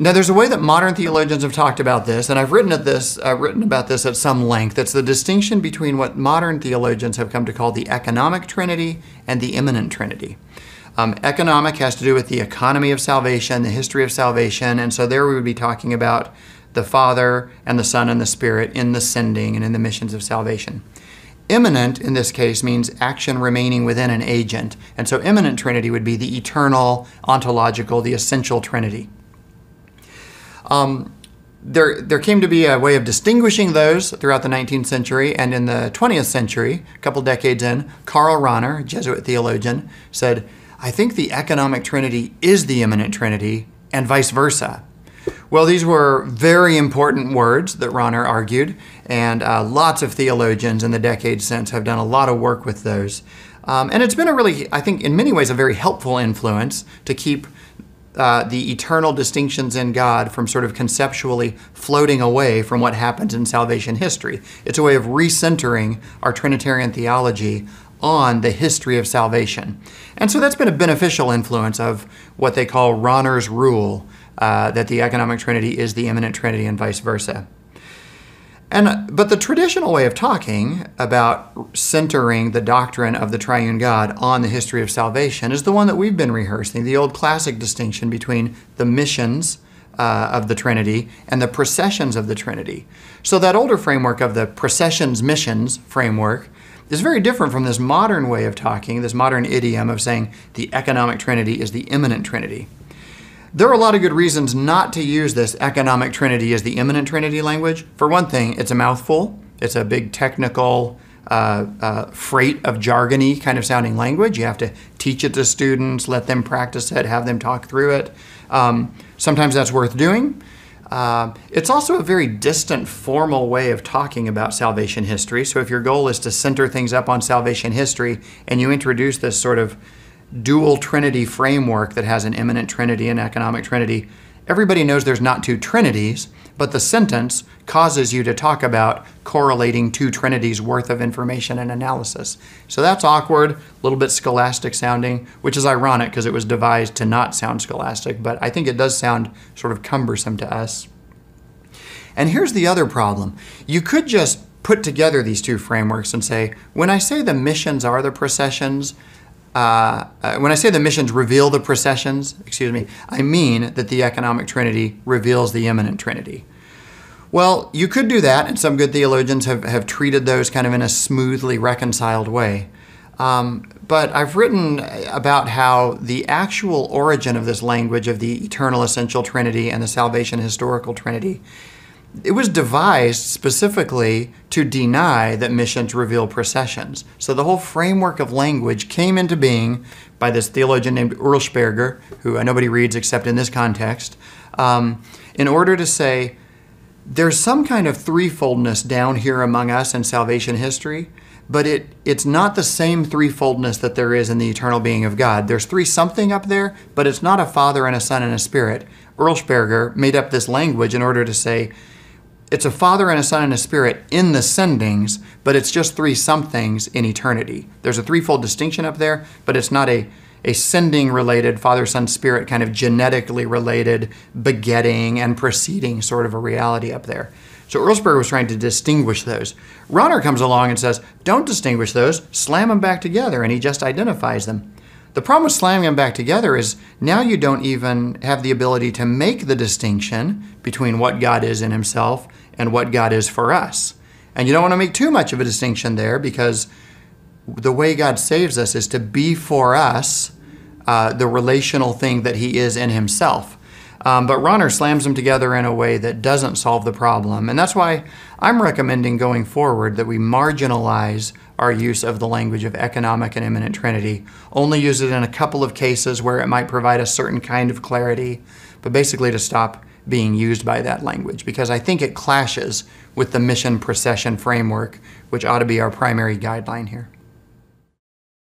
Now, there's a way that modern theologians have talked about this, and I've written about this at some length. It's the distinction between what modern theologians have come to call the economic Trinity and the immanent Trinity. Economic has to do with the economy of salvation, the history of salvation, and so there we would be talking about the Father and the Son and the Spirit in the sending and in the missions of salvation. Immanent, in this case, means action remaining within an agent, and so immanent Trinity would be the eternal, ontological, the essential Trinity. There came to be a way of distinguishing those throughout the 19th century, and in the 20th century, a couple decades in, Urlsperger Rahner, a Jesuit theologian, said, "I think the economic Trinity is the immanent Trinity, and vice versa." Well, these were very important words that Rahner argued, and lots of theologians in the decades since have done a lot of work with those. And it's been a really, I think, in many ways, a very helpful influence to keep the eternal distinctions in God from sort of conceptually floating away from what happens in salvation history. It's a way of recentering our Trinitarian theology on the history of salvation. And so that's been a beneficial influence of what they call Rahner's rule, that the economic Trinity is the immanent Trinity and vice versa. But the traditional way of talking about centering the doctrine of the Triune God on the history of salvation is the one that we've been rehearsing, the old classic distinction between the missions of the Trinity and the processions of the Trinity. So that older framework of the processions missions framework is very different from this modern way of talking, this modern idiom of saying the economic Trinity is the immanent Trinity. There are a lot of good reasons not to use this economic Trinity as the immanent Trinity language. For one thing, it's a mouthful. It's a big technical freight of jargony kind of sounding language. You have to teach it to students, let them practice it, have them talk through it. Sometimes that's worth doing. It's also a very distant, formal way of talking about salvation history. So if your goal is to center things up on salvation history and you introduce this sort of dual Trinity framework that has an immanent Trinity and economic Trinity, everybody knows there's not two Trinities, but the sentence causes you to talk about correlating two Trinities worth of information and analysis. So that's awkward, a little bit scholastic sounding, which is ironic because it was devised to not sound scholastic, but I think it does sound sort of cumbersome to us. And here's the other problem. You could just put together these two frameworks and say, when I say the missions are the processions, when I say the missions reveal the processions, I mean that the economic Trinity reveals the immanent Trinity. Well, you could do that, and some good theologians have treated those kind of in a smoothly reconciled way. But I've written about how the actual origin of this language of the eternal essential Trinity and the salvation historical Trinity, it was devised specifically to deny that missions reveal processions. So the whole framework of language came into being by this theologian named Urlsperger, who nobody reads except in this context, in order to say there's some kind of threefoldness down here among us in salvation history, but it's not the same threefoldness that there is in the eternal being of God. There's three something up there, but it's not a Father and a Son and a Spirit. Urlsperger made up this language in order to say it's a Father and a Son and a Spirit in the sendings, but it's just three somethings in eternity. There's a threefold distinction up there, but it's not a sending-related, Father, Son, Spirit, kind of genetically related, begetting and proceeding sort of a reality up there. So Urlsperger was trying to distinguish those. Rahner comes along and says, don't distinguish those, slam them back together, and he just identifies them. The problem with slamming them back together is now you don't even have the ability to make the distinction between what God is in himself and what God is for us. And you don't want to make too much of a distinction there because the way God saves us is to be for us the relational thing that he is in himself. But Rahner slams them together in a way that doesn't solve the problem. And that's why I'm recommending going forward that we marginalize our use of the language of economic and immanent Trinity. Only use it in a couple of cases where it might provide a certain kind of clarity, but basically to stop being used by that language, because I think it clashes with the mission procession framework, which ought to be our primary guideline here.